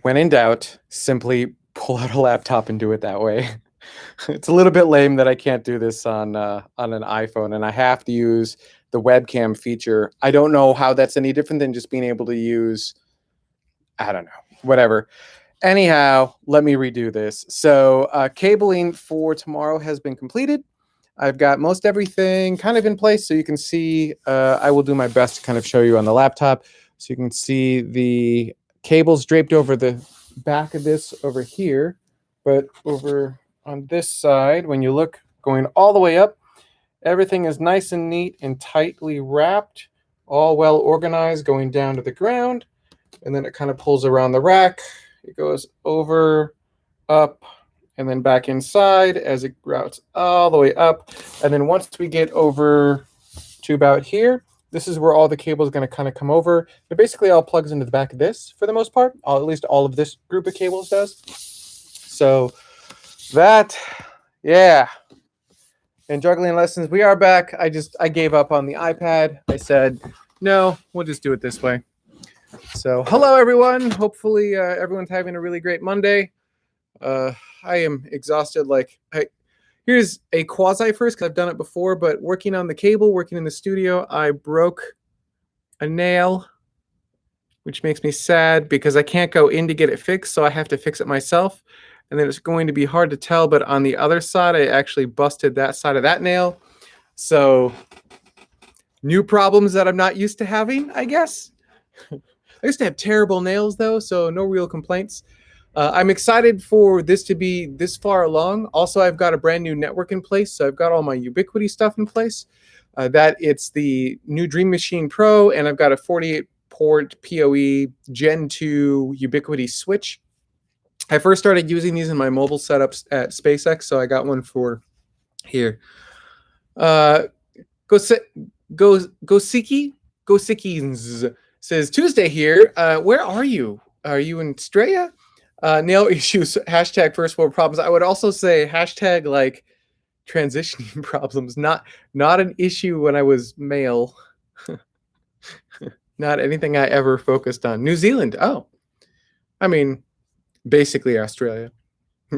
When in doubt, simply pull out a laptop and do it that way. It's a little bit lame that I can't do this on an iPhone, and I have to use the webcam feature. I don't know how that's any different than just being able to use, I don't know, whatever. Anyhow, let me redo this. So cabling for tomorrow has been completed. I've got most everything kind of in place, so you can see. I will do my best to kind of show you on the laptop, so you can see the cables draped over the back of this over here, but over on this side, when you look going all the way up, everything is nice and neat and tightly wrapped, all well organized, going down to the ground, and then it kind of pulls around the rack. It goes over, up, and then back inside as it routes all the way up. And then once we get over to about here, this is where all the cable is going to kind of come over. It basically all plugs into the back of this for the most part. At least all of this group of cables does. So that, yeah. And juggling lessons, we are back. I gave up on the iPad. I said, no, we'll just do it this way. So hello, everyone. Hopefully everyone's having a really great Monday. I am exhausted. Here's a quasi first, because I've done it before, but working on the cable, working in the studio, I broke a nail, which makes me sad because I can't go in to get it fixed, so I have to fix it myself. And then it's going to be hard to tell, but on the other side, I actually busted that side of that nail. So new problems that I'm not used to having, I guess. I used to have terrible nails, though, so no real complaints. I'm excited for this to be this far along. Also, I've got a brand new network in place, so I've got all my Ubiquiti stuff in place. That it's the new Dream Machine Pro, and I've got a 48-port PoE Gen 2 Ubiquiti switch. I first started using these in my mobile setups at SpaceX, so I got one for here. Gosikins says, Tuesday here. Where are you? Are you in Straya? Nail issues, hashtag first world problems. I would also say hashtag like transitioning problems, not an issue when I was male. Not anything I ever focused on. New Zealand. Oh, I mean, basically Australia.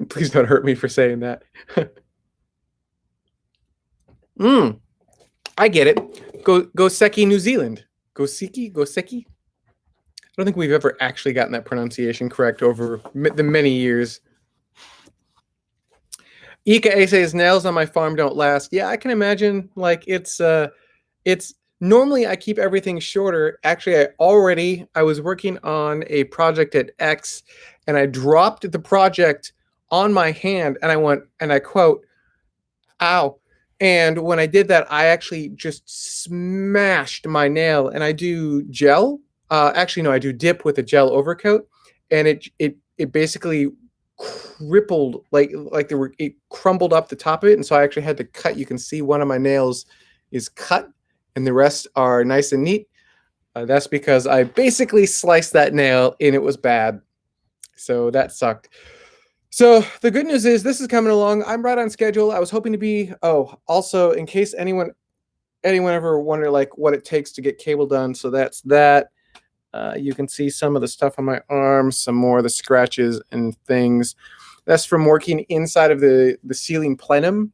Please don't hurt me for saying that. I get it. Goseki, New Zealand. Goseki. I don't think we've ever actually gotten that pronunciation correct over the many years. Ika says nails on my farm don't last. Yeah, I can imagine. Like it's normally I keep everything shorter. Actually, I was working on a project at X, and I dropped the project on my hand, and I went, and I quote, "Ow." And when I did that, I actually just smashed my nail. And I do gel. Actually, no, I do dip with a gel overcoat, and it basically crippled, it crumbled up the top of it, and so I actually had to cut. You can see one of my nails is cut, and the rest are nice and neat. That's because I basically sliced that nail, and it was bad, so that sucked. So the good news is this is coming along. I'm right on schedule. I was hoping to be. Oh, also, in case anyone ever wonder like what it takes to get cable done, so that's that. You can see some of the stuff on my arm, some more of the scratches and things. That's from working inside of the ceiling plenum,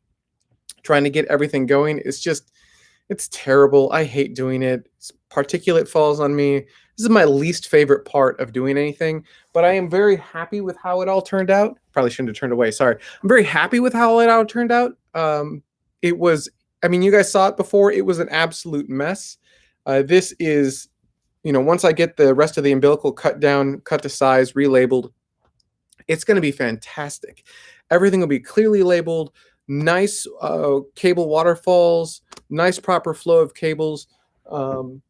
trying to get everything going. It's terrible. I hate doing it. Particulate falls on me. This is my least favorite part of doing anything, but I am very happy with how it all turned out. Probably shouldn't have turned away. Sorry. I'm very happy with how it all turned out. It was, I mean, you guys saw it before. It was an absolute mess. This is, once I get the rest of the umbilical cut down, cut to size, relabeled, it's going to be fantastic. Everything will be clearly labeled, nice cable waterfalls, nice proper flow of cables. I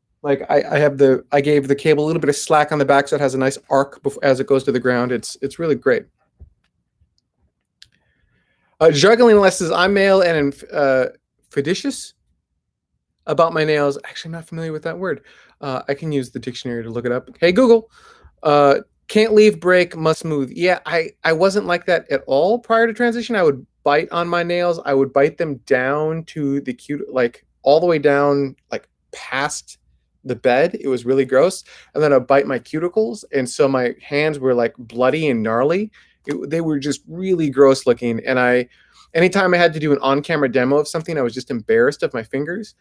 gave the cable a little bit of slack on the back, so it has a nice arc as it goes to the ground. It's really great. Juggling lessons. I'm male and fidicious about my nails. Actually, I'm not familiar with that word. I can use the dictionary to look it up. Hey, Google. Can't leave, break, must smooth. Yeah, I wasn't like that at all prior to transition. I would bite on my nails. I would bite them down to the cute, like all the way down, like past the bed. It was really gross. And then I'd bite my cuticles. And so my hands were like bloody and gnarly. They were just really gross looking. And anytime I had to do an on-camera demo of something, I was just embarrassed of my fingers.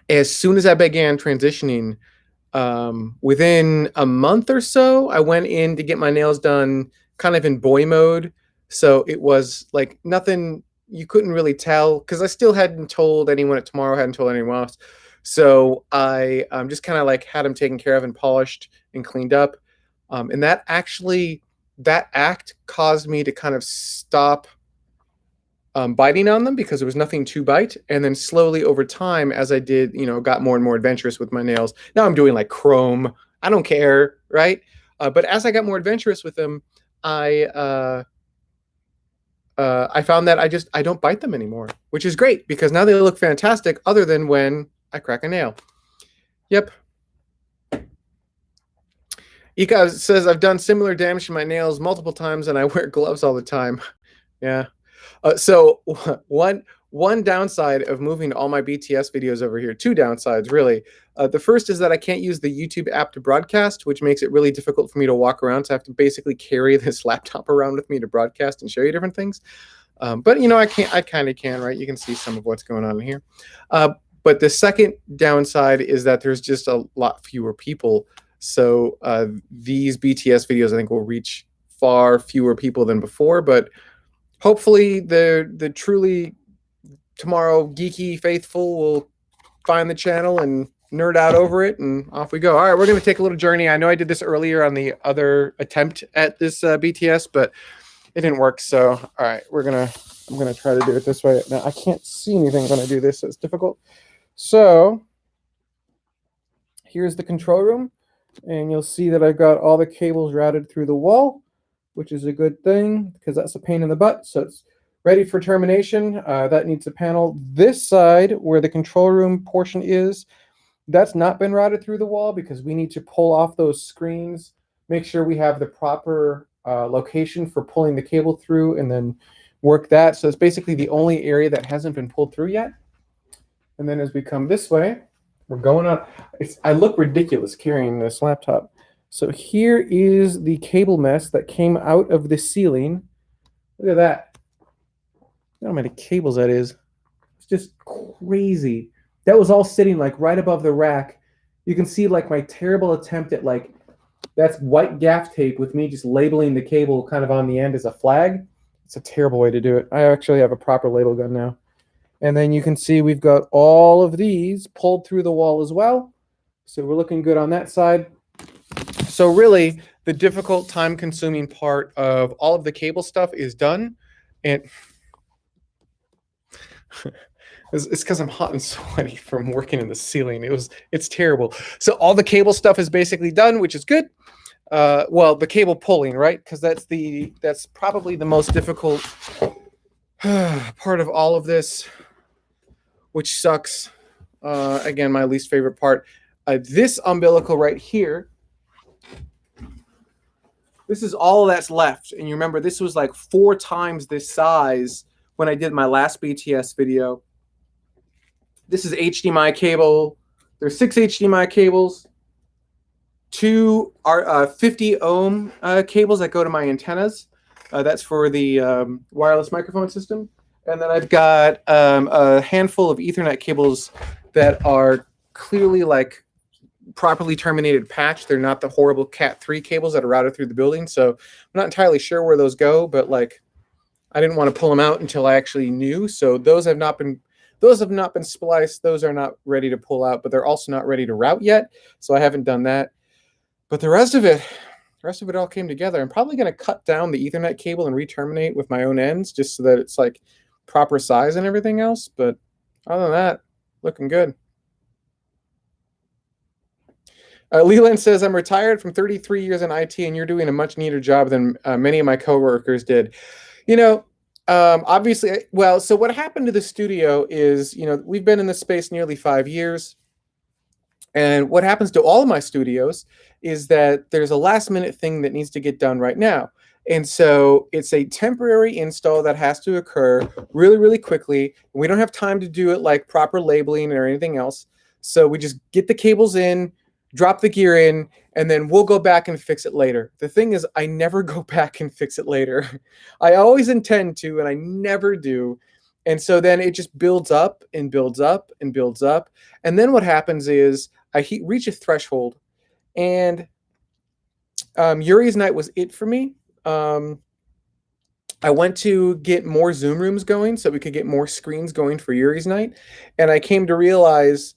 As soon as I began transitioning, within a month or so, I went in to get my nails done kind of in boy mode. So it was like nothing, you couldn't really tell because I still hadn't told anyone at TMRO, hadn't told anyone else. So I just kind of like had them taken care of and polished and cleaned up. And that act caused me to kind of stop biting on them because there was nothing to bite. And then slowly over time, as I did, got more and more adventurous with my nails. Now I'm doing like chrome. I don't care, right? But as I got more adventurous with them, I found that I don't bite them anymore, which is great because now they look fantastic other than when I crack a nail. Yep. Ika says, I've done similar damage to my nails multiple times and I wear gloves all the time. Yeah. So one downside of moving all my BTS videos over here, two downsides really. The first is that I can't use the YouTube app to broadcast, which makes it really difficult for me to walk around. So I have to basically carry this laptop around with me to broadcast and show you different things. But I kind of can, right? You can see some of what's going on in here. But the second downside is that there's just a lot fewer people. So these BTS videos, I think, will reach far fewer people than before, but hopefully the truly TMRO geeky faithful will find the channel and nerd out over it, and off we go. All right, we're going to take a little journey. I know I did this earlier on the other attempt at this BTS, but it didn't work. So, all right, I'm going to try to do it this way. Now, I can't see anything when I do this, so it's difficult. So, here's the control room, and you'll see that I've got all the cables routed through the wall, which is a good thing because that's a pain in the butt. So it's ready for termination. That needs a panel. This side where the control room portion is, that's not been routed through the wall because we need to pull off those screens, make sure we have the proper location for pulling the cable through and then work that. So it's basically the only area that hasn't been pulled through yet. And then as we come this way, we're going on. I look ridiculous carrying this laptop. So here is the cable mess that came out of the ceiling. Look at that. Look how many cables that is. It's just crazy. That was all sitting like right above the rack. You can see like my terrible attempt at like, that's white gaff tape with me just labeling the cable kind of on the end as a flag. It's a terrible way to do it. I actually have a proper label gun now. And then you can see we've got all of these pulled through the wall as well. So we're looking good on that side. So really, the difficult, time-consuming part of all of the cable stuff is done, and it's because I'm hot and sweaty from working in the ceiling. It's terrible. So all the cable stuff is basically done, which is good. Well, the cable pulling, right? Because that's probably the most difficult part of all of this, which sucks. Again, my least favorite part. This umbilical right here. This is all that's left. And you remember, this was like 4 times this size when I did my last BTS video. This is HDMI cable. There's 6 HDMI cables. 2 are 50 ohm cables that go to my antennas. That's for the wireless microphone system. And then I've got a handful of Ethernet cables that are clearly like properly terminated patch. They're not the horrible Cat 3 cables that are routed through the building. So I'm not entirely sure where those go, but like I didn't want to pull them out until I actually knew. So those have not been spliced. Those are not ready to pull out, but they're also not ready to route yet. So I haven't done that. But the rest of it all came together. I'm probably going to cut down the Ethernet cable and re-terminate with my own ends just so that it's like proper size and everything else. But other than that, looking good. Leland says, I'm retired from 33 years in IT, and you're doing a much neater job than many of my coworkers did. Obviously, well, so what happened to the studio is, we've been in this space nearly 5 years. And what happens to all of my studios is that there's a last minute thing that needs to get done right now. And so it's a temporary install that has to occur really, really quickly. We don't have time to do it like proper labeling or anything else. So we just get the cables in, drop the gear in, and then we'll go back and fix it later. The thing is, I never go back and fix it later. I always intend to, and I never do. And so then it just builds up and builds up and builds up. And then what happens is I reach a threshold, and Yuri's Night was it for me. I went to get more Zoom rooms going so we could get more screens going for Yuri's Night. And I came to realize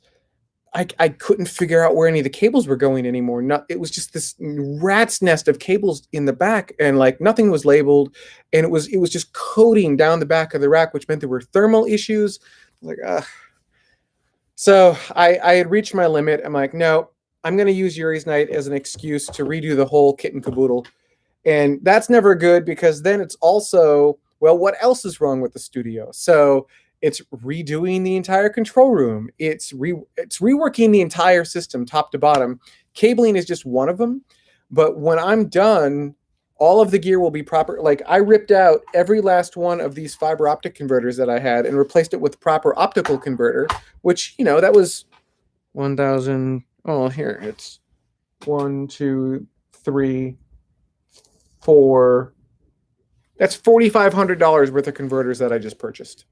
I couldn't figure out where any of the cables were going anymore. It was just this rat's nest of cables in the back, and like nothing was labeled, and it was just coating down the back of the rack, which meant there were thermal issues. Like, so I had reached my limit. I'm like, no, I'm going to use Yuri's Night as an excuse to redo the whole kit and caboodle. And that's never good, because then it's also, well, what else is wrong with the studio? So it's redoing the entire control room. It's reworking the entire system top to bottom. Cabling is just one of them. But when I'm done, all of the gear will be proper. Like, I ripped out every last one of these fiber optic converters that I had and replaced it with proper optical converter, which, you know, that was 1,000. Oh, here, it's 1, 2, 3, 4. That's $4,500 worth of converters that I just purchased,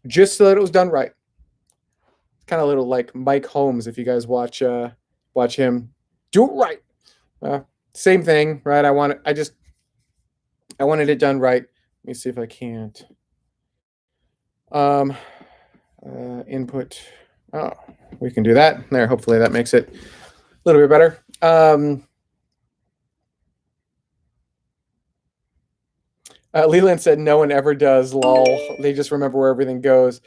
just so that it was done right. It's kind of a little like Mike Holmes, if you guys watch him. Do it right. Same thing, right? I wanted it done right. Let me see if I can't. Input. Oh, we can do that there. Hopefully that makes it a little bit better. Leland said no one ever does, lol. They just remember where everything goes.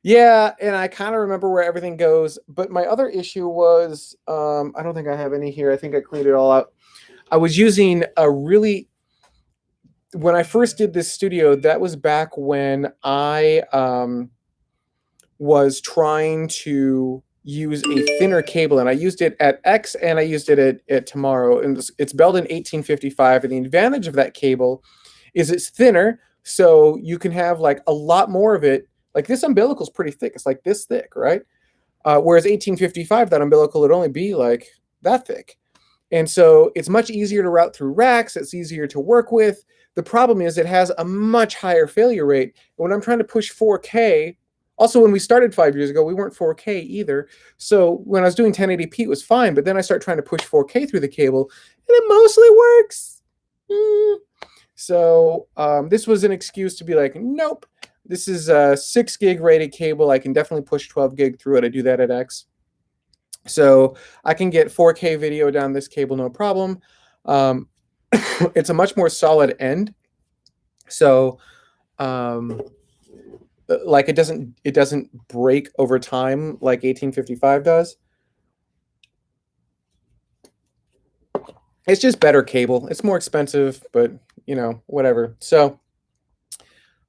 Yeah, and I kind of remember where everything goes. But my other issue was, I don't think I have any here. I think I cleaned it all out. I was using when I first did this studio, that was back when I was trying to use a thinner cable, and I used it at X and I used it at TMRO, and it's Belden 1855, and the advantage of that cable is it's thinner, so you can have like a lot more of it. Like, this umbilical is pretty thick. It's like this thick, right? Whereas 1855, that umbilical would only be like that thick. And so it's much easier to route through racks. It's easier to work with. The problem is it has a much higher failure rate. And when I'm trying to push 4K, also when we started 5 years ago, we weren't 4K either. So when I was doing 1080p, it was fine. But then I start trying to push 4K through the cable, and it mostly works. So this was an excuse to be like, nope, this is a 6 gig rated cable. I can definitely push 12 gig through it. I do that at X. So I can get 4K video down this cable, no problem. It's a much more solid end. So like it doesn't break over time like 1855 does. It's just better cable. It's more expensive, but you know, whatever. So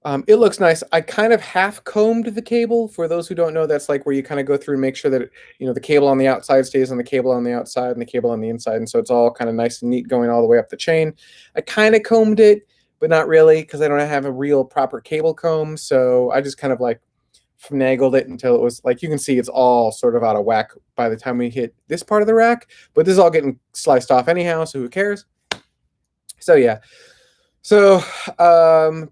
it looks nice. I kind of half combed the cable. For those who don't know, that's like where you kind of go through and make sure that, you know, the cable on the outside stays on the cable on the outside and the cable on the inside. And so it's all kind of nice and neat going all the way up the chain. I kind of combed it, but not really, because I don't have a real proper cable comb. So I just kind of like finagled it until it was like, you can see it's all sort of out of whack by the time we hit this part of the rack, but this is all getting sliced off anyhow, so who cares? So yeah. So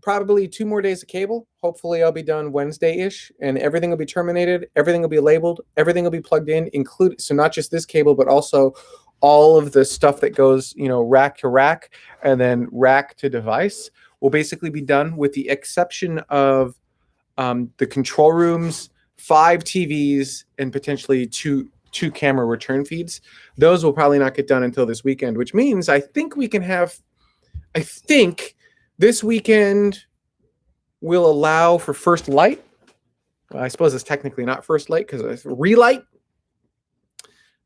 probably 2 more days of cable. Hopefully I'll be done Wednesday-ish, and everything will be terminated. Everything will be labeled. Everything will be plugged in, so not just this cable, but also all of the stuff that goes, you know, rack to rack and then rack to device will basically be done, with the exception of the control rooms, 5 TVs, and potentially two camera return feeds. Those will probably not get done until this weekend, which means I think this weekend will allow for first light. Well, I suppose it's technically not first light because it's relight.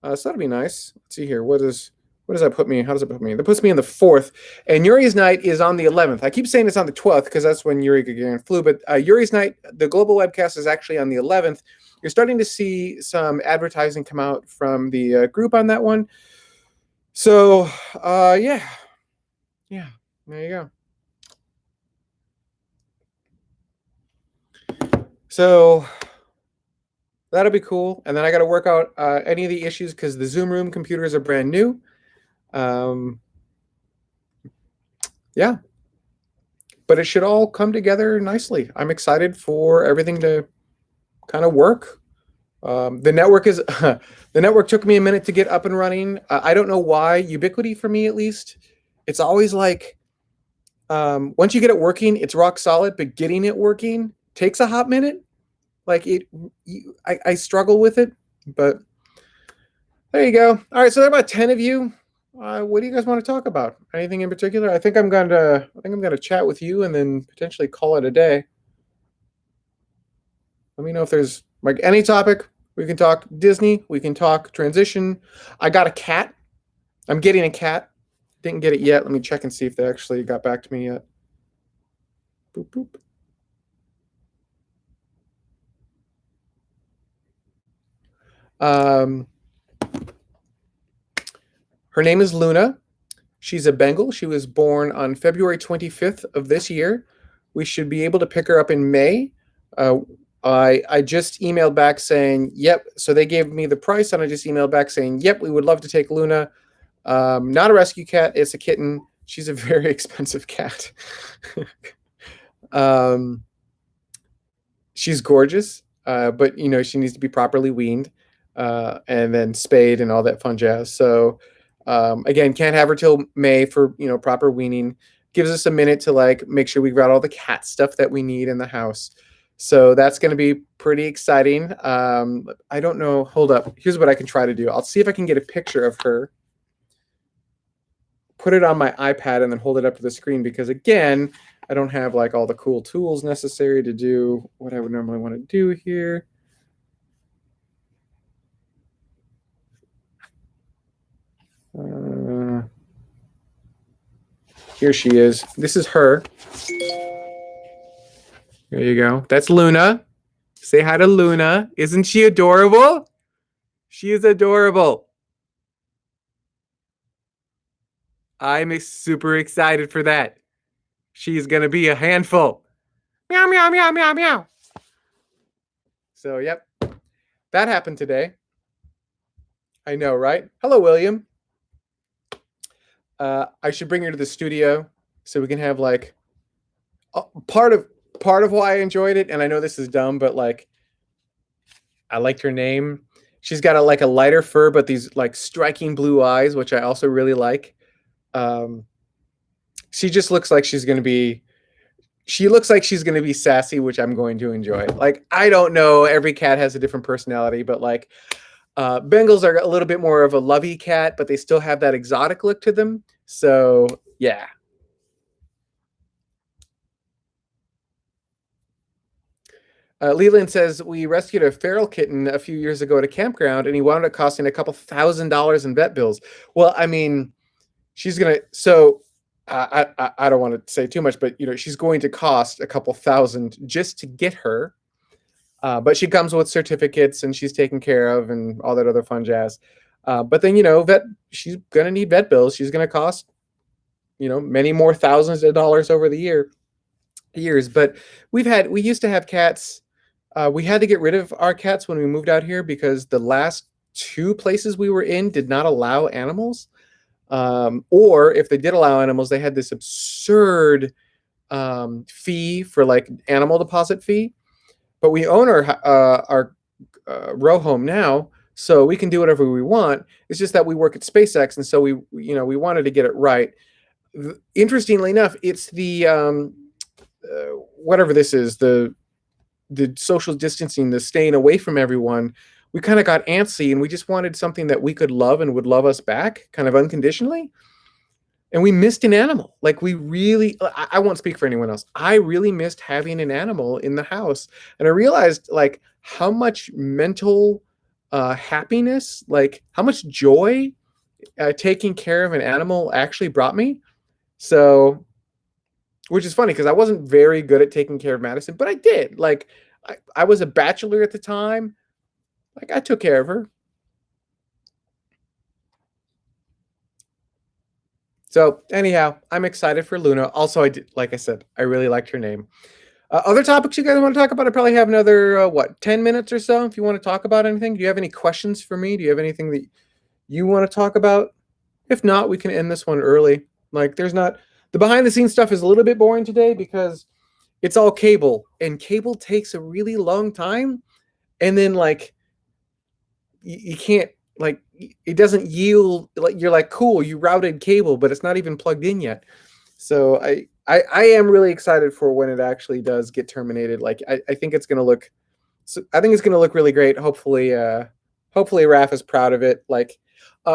So that'll be nice. Let's see here. What does that put me? How does it put me? That puts me in the 4th. And Yuri's Night is on the 11th. I keep saying it's on the 12th because that's when Yuri Gagarin flew. But Yuri's Night, the global webcast, is actually on the 11th. You're starting to see some advertising come out from the group on that one. So, yeah. Yeah, there you go. So that'll be cool. And then I got to work out any of the issues because the Zoom room computers are brand new. Um, yeah, but it should all come together nicely. I'm excited for everything to kind of work. The network is the network took me a minute to get up and running. I don't know why. Ubiquity for me, at least, it's always like once you get it working, it's rock solid. But getting it working takes a hot minute. Like I struggle with it. But there you go. All right, so there are about 10 of you. What do you guys want to talk about? Anything in particular? I think I'm gonna chat with you and then potentially call it a day. Let me know if there's like any topic. We can talk Disney. We can talk transition. I got a cat. I'm getting a cat. Didn't get it yet. Let me check and see if they actually got back to me yet. Boop boop. Um, her name is Luna. She's a Bengal. She was born on February 25th of this year. We should be able to pick her up in May. Uh, I just emailed back saying, yep. So they gave me the price, and I just emailed back saying, yep, we would love to take Luna. Not a rescue cat. It's a kitten. She's a very expensive cat. um, she's gorgeous, but she needs to be properly weaned and then spayed and all that fun jazz. So again, can't have her till May for proper weaning. Gives us a minute to like make sure we've got all the cat stuff that we need in the house. So that's going to be pretty exciting. I don't know. Hold up. Here's what I can try to do. I'll see if I can get a picture of her, put it on my iPad, and then hold it up to the screen because again, I don't have like all the cool tools necessary to do what I would normally want to do here. Here she is. This is her. There you go. That's Luna. Say hi to Luna. Isn't she adorable? She is adorable. I'm super excited for that. She's going to be a handful. Meow, meow, meow, meow, meow. So, yep. That happened today. I know, right? Hello, William. I should bring her to the studio so we can have like part of why I enjoyed it. And I know this is dumb, but like I liked her name. She's got a lighter fur, but these like striking blue eyes, which I also really like. She just looks like she's going to be. She looks like she's going to be sassy, which I'm going to enjoy. Like I don't know, every cat has a different personality, but like Bengals are a little bit more of a lovey cat, but they still have that exotic look to them. So yeah. Leland says we rescued a feral kitten a few years ago at a campground, and he wound up costing a couple $1,000s in vet bills. Well, I mean, she's gonna. So I don't want to say too much, but she's going to cost a couple thousand just to get her. But she comes with certificates, and she's taken care of, and all that other fun jazz. But then she's gonna need vet bills. She's gonna cost many more thousands of dollars over the years. But we used to have cats. We had to get rid of our cats when we moved out here because the last two places we were in did not allow animals. Or if they did allow animals, they had this absurd fee for like animal deposit fee. But we own our row home now, so we can do whatever we want. It's just that we work at SpaceX, and so we wanted to get it right. Interestingly enough, it's the whatever this is, the social distancing, the staying away from everyone. We kind of got antsy, and we just wanted something that we could love and would love us back, kind of unconditionally. And we missed an animal. Like we really, I won't speak for anyone else. I really missed having an animal in the house, and I realized like how much mental happiness, like how much joy taking care of an animal actually brought me. So, which is funny because I wasn't very good at taking care of Madison, but I did. Like I was a bachelor at the time. Like I took care of her. So anyhow, I'm excited for Luna. Also, like I said, I really liked her name. Other topics you guys want to talk about? I probably have another, 10 minutes or so if you want to talk about anything. Do you have any questions for me? Do you have anything that you want to talk about? If not, we can end this one early. Like, there's not the behind the scenes stuff is a little bit boring today because it's all cable, and cable takes a really long time. And then, like, you can't, like, it doesn't yield. Like, you're like, cool, you routed cable, but it's not even plugged in yet. So I am really excited for when it actually does get terminated. Like, I think it's gonna look, I think it's gonna look really great. Hopefully Raf is proud of it. Like,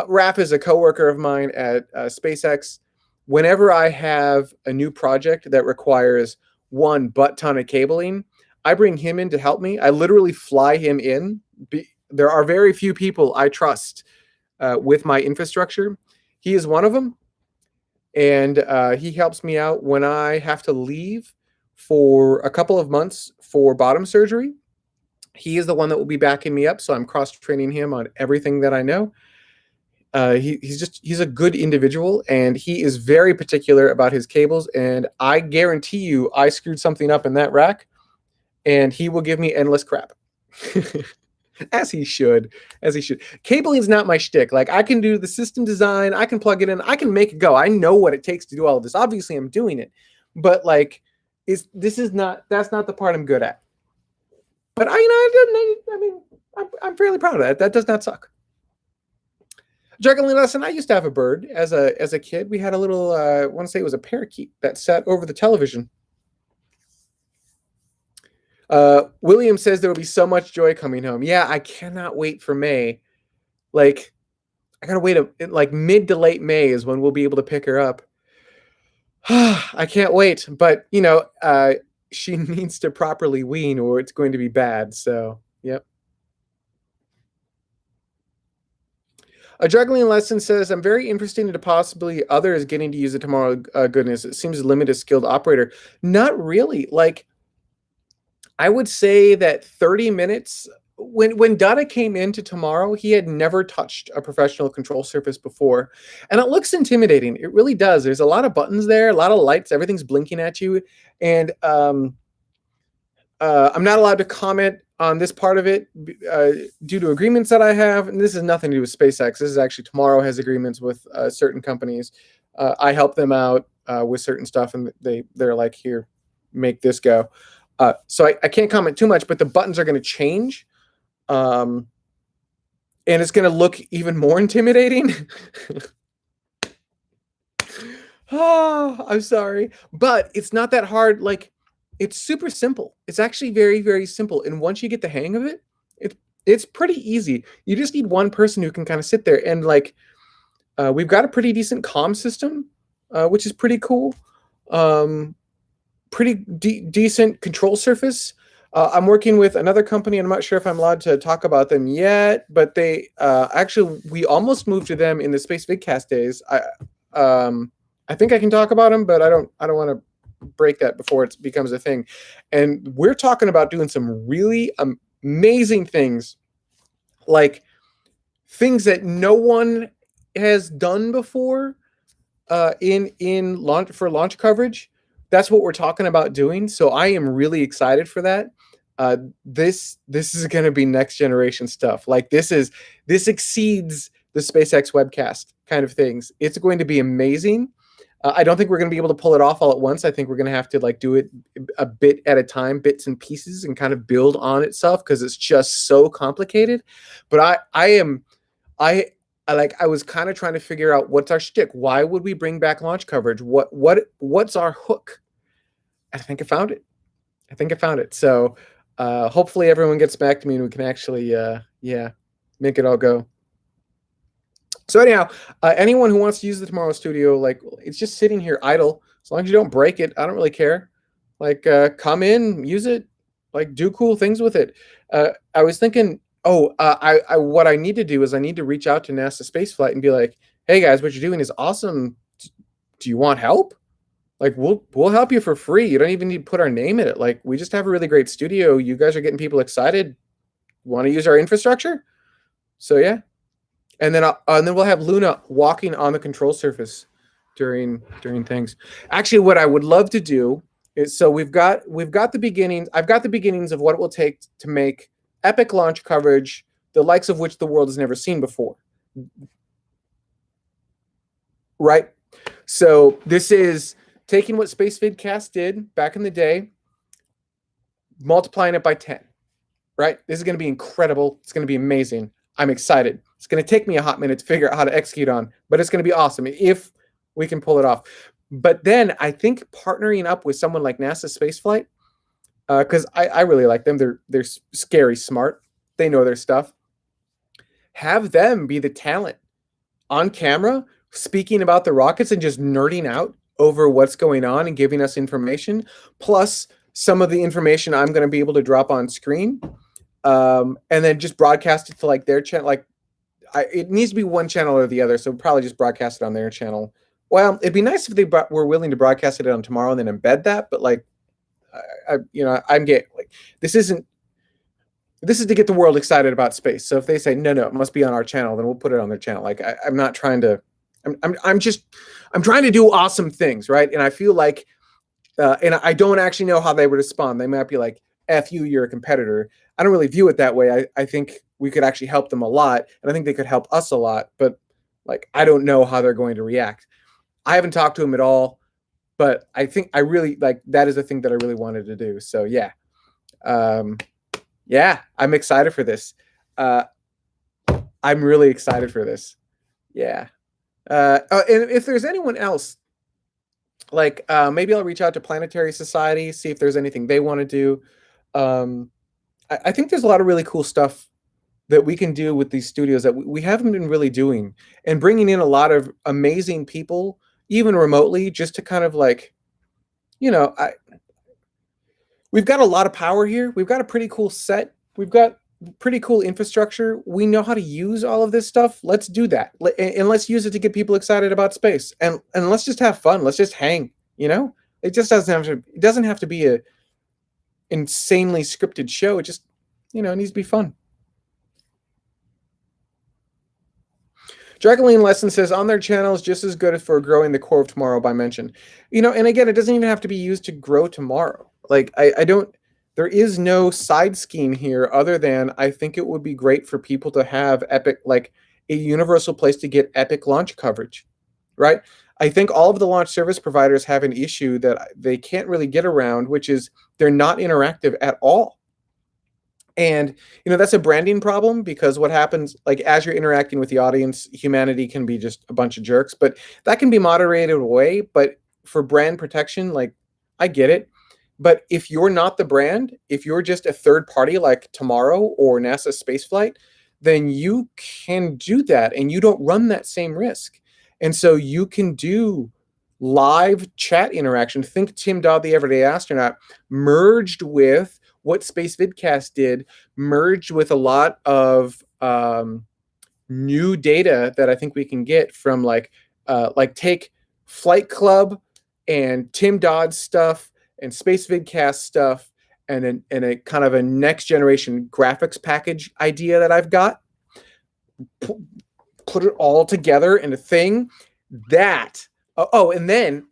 Raf is a coworker of mine at SpaceX. Whenever I have a new project that requires one butt ton of cabling, I bring him in to help me. I literally fly him in. There are very few people I trust with my infrastructure. He is one of them, and he helps me out when I have to leave for a couple of months for bottom surgery. He is the one that will be backing me up, so I'm cross training him on everything that I know. He's a good individual, and he is very particular about his cables. And I guarantee you, I screwed something up in that rack, and he will give me endless crap. As he should. Cabling is not my shtick. Like, I can do the system design, I can plug it in, I can make it go. I know what it takes to do all of this. Obviously, I'm doing it, but like, that's not the part I'm good at. But I'm fairly proud of that. That does not suck. Juggling lesson. I used to have a bird as a kid. We had a little, I want to say it was a parakeet that sat over the television. William says there will be so much joy coming home. Yeah, I cannot wait for May. Like, I gotta wait like mid to late May is when we'll be able to pick her up. I can't wait, but she needs to properly wean or it's going to be bad. So, yep. A juggling lesson says, I'm very interested into possibly others getting to use the TMRO goodness. It seems limited skilled operator. Not really. Like, I would say that 30 minutes, when Dada came into TMRO, he had never touched a professional control surface before. And it looks intimidating. It really does. There's a lot of buttons there, a lot of lights, everything's blinking at you. And I'm not allowed to comment on this part of it due to agreements that I have. And this has nothing to do with SpaceX. This is actually TMRO has agreements with certain companies. I help them out with certain stuff, and they're like, here, make this go. So I can't comment too much, but the buttons are going to change. And it's going to look even more intimidating. Oh, I'm sorry. But it's not that hard. Like, it's super simple. It's actually very, very simple. And once you get the hang of it, it's pretty easy. You just need one person who can kind of sit there. And like, we've got a pretty decent comm system, which is pretty cool. Pretty decent control surface. I'm working with another company, and I'm not sure if I'm allowed to talk about them yet, but they actually, we almost moved to them in the Space Vidcast days. I think I can talk about them, but I don't want to break that before it becomes a thing. And we're talking about doing some really amazing things, like things that no one has done before in launch coverage. That's what we're talking about doing. So I am really excited for that. This is going to be next generation stuff. Like, this exceeds the SpaceX webcast kind of things. It's going to be amazing. I don't think we're going to be able to pull it off all at once. I think we're going to have to like do it a bit at a time, bits and pieces, and kind of build on itself because it's just so complicated. But I was kind of trying to figure out what's our shtick. Why would we bring back launch coverage? What's our hook? I think I found it. So hopefully everyone gets back to me and we can actually make it all go. So anyhow, anyone who wants to use the TMRO Studio, like, it's just sitting here idle. As long as you don't break it, I don't really care. Like, come in, use it, like, do cool things with it. I was thinking, what I need to do is I need to reach out to NASA Spaceflight and be like, hey guys, what you're doing is awesome. Do you want help? Like, we'll help you for free. You don't even need to put our name in it. Like, we just have a really great studio. You guys are getting people excited. Want to use our infrastructure? So yeah. And then we'll have Luna walking on the control surface during things. Actually, what I would love to do So we've got the beginnings. I've got the beginnings of what it will take to make epic launch coverage, the likes of which the world has never seen before. Right? So this is taking what Space Vidcast did back in the day, multiplying it by 10. Right? This is going to be incredible. It's going to be amazing. I'm excited. It's going to take me a hot minute to figure out how to execute on, but it's going to be awesome if we can pull it off. But then I think partnering up with someone like NASA Spaceflight, because I really like them. They're scary smart. They know their stuff. Have them be the talent on camera speaking about the rockets and just nerding out over what's going on and giving us information, plus some of the information I'm going to be able to drop on screen, and then just broadcast it to like their channel. Like, it needs to be one channel or the other, so probably just broadcast it on their channel. Well, it'd be nice if they were willing to broadcast it on tomorrow and then embed that. But like, I'm getting like, this is to get the world excited about space. So if they say no, it must be on our channel, then we'll put it on their channel. Like, I'm not trying to. I'm trying to do awesome things, right? And I feel like, and I don't actually know how they would respond. They might be like, "F you, you're a competitor." I don't really view it that way. I think we could actually help them a lot, and I think they could help us a lot. But like, I don't know how they're going to react. I haven't talked to them at all, but I think I really like that is the thing that I really wanted to do. So yeah, yeah, I'm excited for this. I'm really excited for this. Yeah. And if there's anyone else, like maybe I'll reach out to Planetary Society, see if there's anything they want to do. I think there's a lot of really cool stuff that we can do with these studios that we haven't been really doing, and bringing in a lot of amazing people, even remotely, just to kind of like, we've got a lot of power here. We've got a pretty cool set. We've got pretty cool infrastructure. We know how to use all of this stuff. Let's do that. And let's use it to get people excited about space. And let's just have fun. Let's just hang, It just doesn't have to be a insanely scripted show. It just, it needs to be fun. Dragoline Lesson says on their channel is just as good for growing the core of tomorrow by mention. And again, it doesn't even have to be used to grow tomorrow. Like, I don't, there is no side scheme here other than I think it would be great for people to have epic, like a universal place to get epic launch coverage, right? I think all of the launch service providers have an issue that they can't really get around, which is they're not interactive at all. And, that's a branding problem, because what happens, like, as you're interacting with the audience, humanity can be just a bunch of jerks, but that can be moderated away. But for brand protection, like, I get it. But if you're not the brand, if you're just a third party like TMRO or NASA Spaceflight, then you can do that and you don't run that same risk. And so you can do live chat interaction. Think Tim Dodd, the Everyday Astronaut, merged with what Space Vidcast did, merged with a lot of new data that I think we can get from like take Flight Club and Tim Dodd's stuff and Space Vidcast stuff and a kind of a next generation graphics package idea that I've got, put it all together in a thing that and then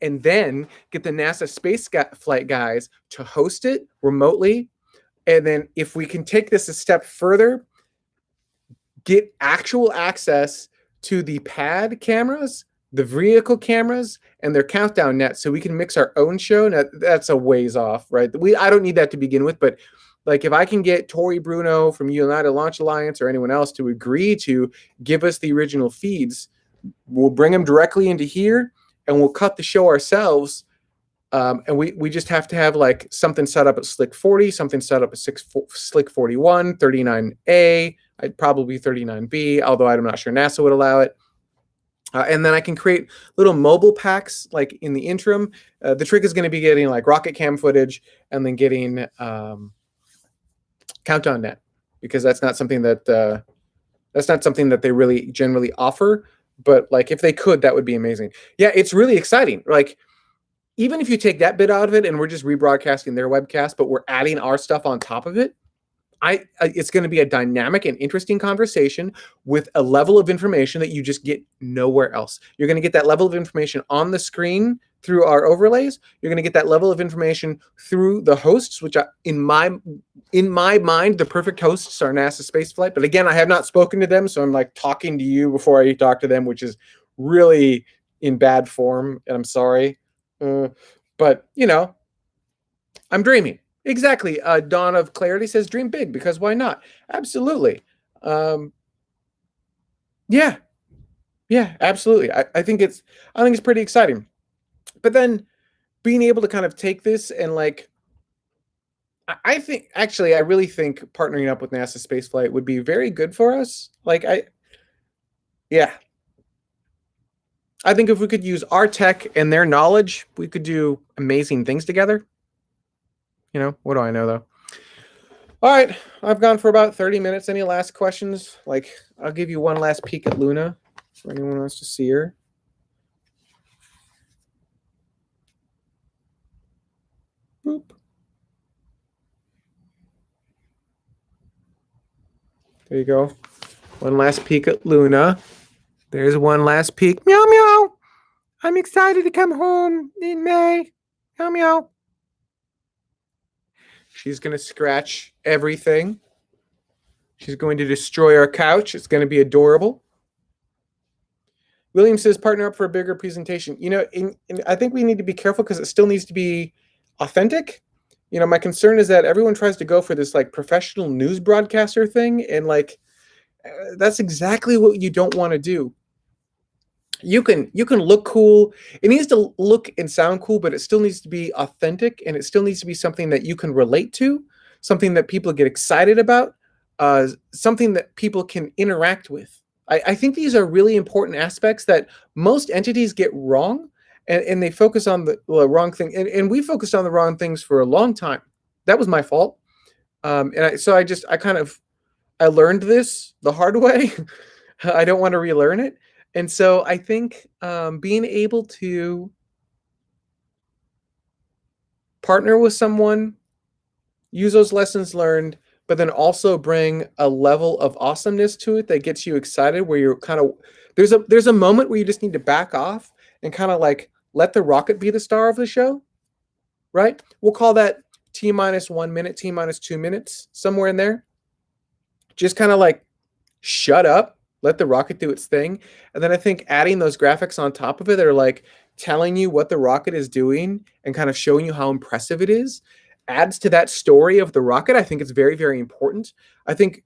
get the NASA space flight guys to host it remotely. And then if we can take this a step further, get actual access to the pad cameras, the vehicle cameras, and their countdown net, so we can mix our own show. Now, that's a ways off, right? I don't need that to begin with, but like, if I can get Tori Bruno from United Launch Alliance or anyone else to agree to give us the original feeds, we'll bring them directly into here and we'll cut the show ourselves. And we just have to have like something set up at Slick 40, something set up at Slick 41, 39A, I'd probably 39B, although I'm not sure NASA would allow it. And then I can create little mobile packs like in the interim. The trick is going to be getting like rocket cam footage and then getting countdown net, because that's not something that they really generally offer. But like, if they could, that would be amazing. Yeah, it's really exciting. Like, even if you take that bit out of it and we're just rebroadcasting their webcast, but we're adding our stuff on top of it, It's going to be a dynamic and interesting conversation with a level of information that you just get nowhere else. You're going to get that level of information on the screen through our overlays. You're going to get that level of information through the hosts, which in my mind, the perfect hosts are NASA Spaceflight. But again, I have not spoken to them, so I'm like talking to you before I talk to them, which is really in bad form, and I'm sorry. But I'm dreaming. Exactly. Dawn of Clarity says dream big because why not? Absolutely. Um, yeah, yeah, absolutely. I think it's pretty exciting. But then being able to kind of take this and like I think actually I really think partnering up with NASA Spaceflight would be very good for us. Yeah. I think if we could use our tech and their knowledge, we could do amazing things together. What do I know though? All right, I've gone for about 30 minutes. Any last questions? Like, I'll give you one last peek at Luna for anyone wants to see her. Boop. There you go. One last peek at Luna. There's one last peek. Meow, meow. I'm excited to come home in May. Meow, meow. She's going to scratch everything. She's going to destroy our couch. It's going to be adorable. William says, partner up for a bigger presentation. I think we need to be careful because it still needs to be authentic. My concern is that everyone tries to go for this like professional news broadcaster thing. And like, that's exactly what you don't want to do. You can look cool. It needs to look and sound cool, but it still needs to be authentic, and it still needs to be something that you can relate to, something that people get excited about, something that people can interact with. I think these are really important aspects that most entities get wrong, and they focus on the wrong thing. And we focused on the wrong things for a long time. That was my fault. I learned this the hard way. I don't want to relearn it. And so I think being able to partner with someone, use those lessons learned, but then also bring a level of awesomeness to it that gets you excited, where you're kind of there's a moment where you just need to back off and kind of like let the rocket be the star of the show, right? We'll call that T-1 minute, T-2 minutes, somewhere in there. Just kind of like shut up, let the rocket do its thing. And then I think adding those graphics on top of it that are like telling you what the rocket is doing and kind of showing you how impressive it is adds to that story of the rocket. I think it's very, very important. I think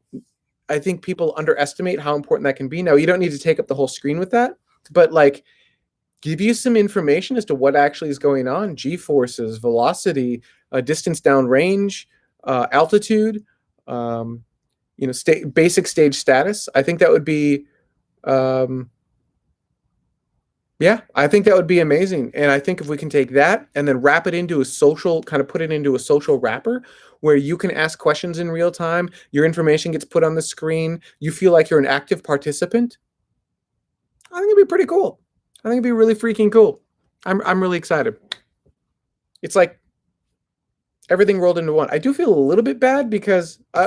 people underestimate how important that can be. Now, you don't need to take up the whole screen with that, but like give you some information as to what actually is going on: G-forces, velocity, distance down range, altitude, basic stage status. I think that would be I think that would be amazing. And I think if we can take that and then wrap it into a social, kind of put it into a social wrapper where you can ask questions in real time, your information gets put on the screen, you feel like you're an active participant, I think it'd be pretty cool. I think it'd be really freaking cool. I'm really excited. It's like everything rolled into one. I do feel a little bit bad because, I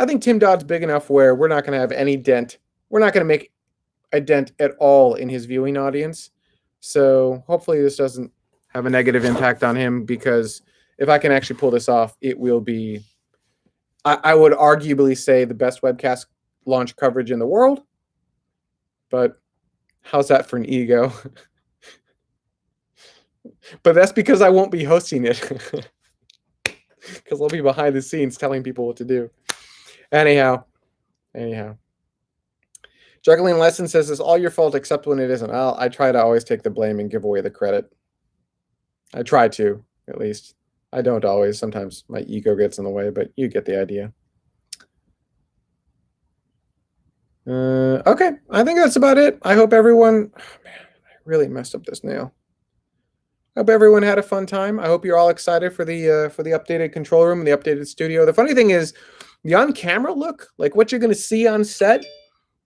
think Tim Dodd's big enough where we're not going to have any dent. We're not going to make a dent at all in his viewing audience. So hopefully this doesn't have a negative impact on him, because if I can actually pull this off, it will be, I would arguably say, the best webcast launch coverage in the world. But how's that for an ego? But that's because I won't be hosting it. Because I'll be behind the scenes telling people what to do. Anyhow. Juggling Lesson says it's all your fault except when it isn't. I try to always take the blame and give away the credit. I try to, at least. I don't always. Sometimes my ego gets in the way, but you get the idea. Okay, I think that's about it. I hope everyone... Oh, man, I really messed up this nail. I hope everyone had a fun time. I hope you're all excited for the updated control room and the updated studio. The funny thing is, the on-camera look, like what you're going to see on set,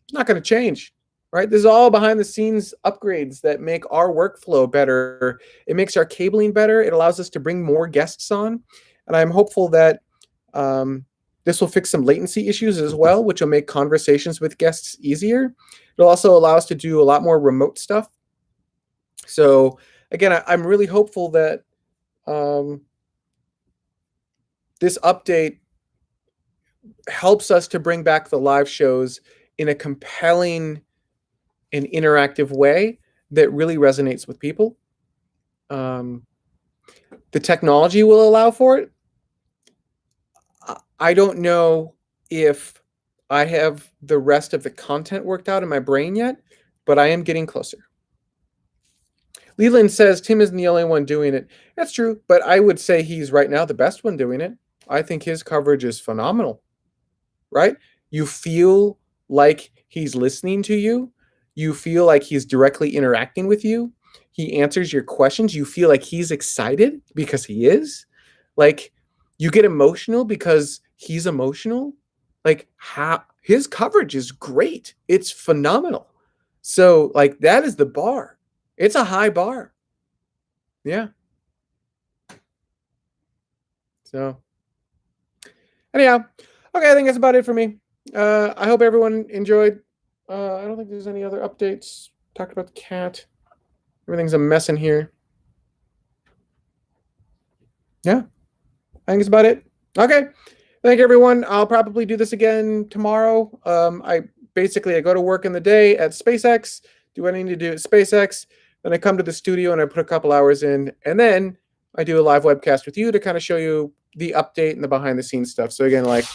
it's not going to change, right? This is all behind-the-scenes upgrades that make our workflow better. It makes our cabling better. It allows us to bring more guests on. And I'm hopeful that This will fix some latency issues as well, which will make conversations with guests easier. It'll also allow us to do a lot more remote stuff. So again, I'm really hopeful that this update helps us to bring back the live shows in a compelling and interactive way that really resonates with people. The technology will allow for it. I don't know if I have the rest of the content worked out in my brain yet, but I am getting closer. Leland says Tim isn't the only one doing it. That's true, but I would say he's right now the best one doing it. I think his coverage is phenomenal, right? You feel like he's listening to you. You feel like he's directly interacting with you. He answers your questions. You feel like he's excited because he is. Like, you get emotional because he's emotional. Like, his coverage is great. It's phenomenal. So, like, that is the bar. It's a high bar. Yeah. So, anyhow, okay, I think that's about it for me. I hope everyone enjoyed. I don't think there's any other updates. Talked about the cat. Everything's a mess in here. Yeah, I think it's about it. Okay, thank you, everyone. I'll probably do this again tomorrow. I go to work in the day at SpaceX, do what I need to do at SpaceX. Then I come to the studio and I put a couple hours in, and then I do a live webcast with you to kind of show you the update and the behind the scenes stuff. So again, like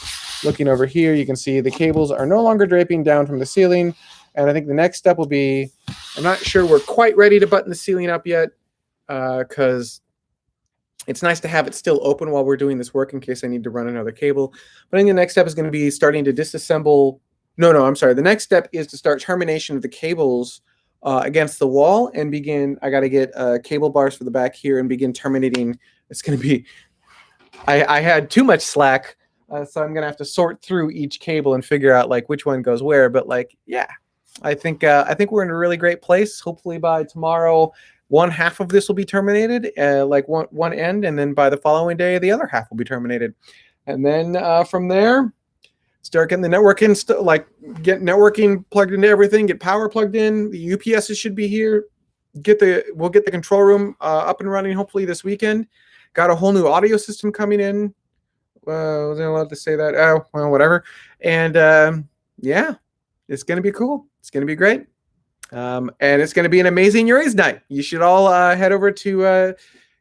looking over here, you can see the cables are no longer draping down from the ceiling. And I think the next step will be, I'm not sure we're quite ready to button the ceiling up yet, because it's nice to have it still open while we're doing this work in case I need to run another cable. But I think the next step is going to be starting to disassemble. No, I'm sorry. The next step is to start termination of the cables against the wall and begin. I got to get cable bars for the back here and begin terminating. It's going to be, I had too much slack, so I'm going to have to sort through each cable and figure out like which one goes where. But like, yeah, I think we're in a really great place. Hopefully by tomorrow, one half of this will be terminated, like one end, and then by the following day, the other half will be terminated. And then from there, start getting the networking, get networking plugged into everything, get power plugged in. The UPSs should be here. We'll get the control room up and running hopefully this weekend. Got a whole new audio system coming in. Was I allowed to say that? Oh, well, whatever. And yeah, it's going to be cool. It's going to be great. And it's going to be an amazing Yuri's Night. You should all head over to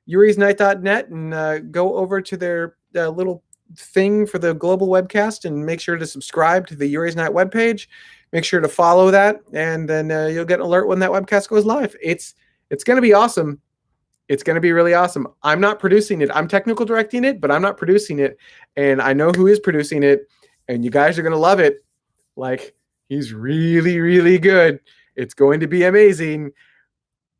yurisnight.net and go over to their little thing for the global webcast and make sure to subscribe to the Yuri's Night webpage. Make sure to follow that, and then you'll get an alert when that webcast goes live. It's going to be awesome. It's going to be really awesome. I'm not producing it. I'm technical directing it, but I'm not producing it. And I know who is producing it, and you guys are going to love it. Like, he's really, really good. It's going to be amazing.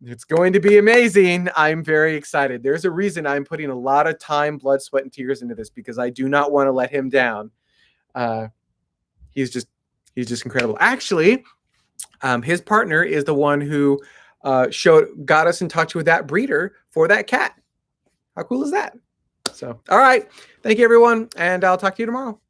It's going to be amazing. I'm very excited. There's a reason I'm putting a lot of time, blood, sweat, and tears into this, because I do not want to let him down. He's just incredible. Actually, his partner is the one who got us in touch with that breeder for that cat. How cool is that? So, all right. Thank you, everyone, and I'll talk to you tomorrow.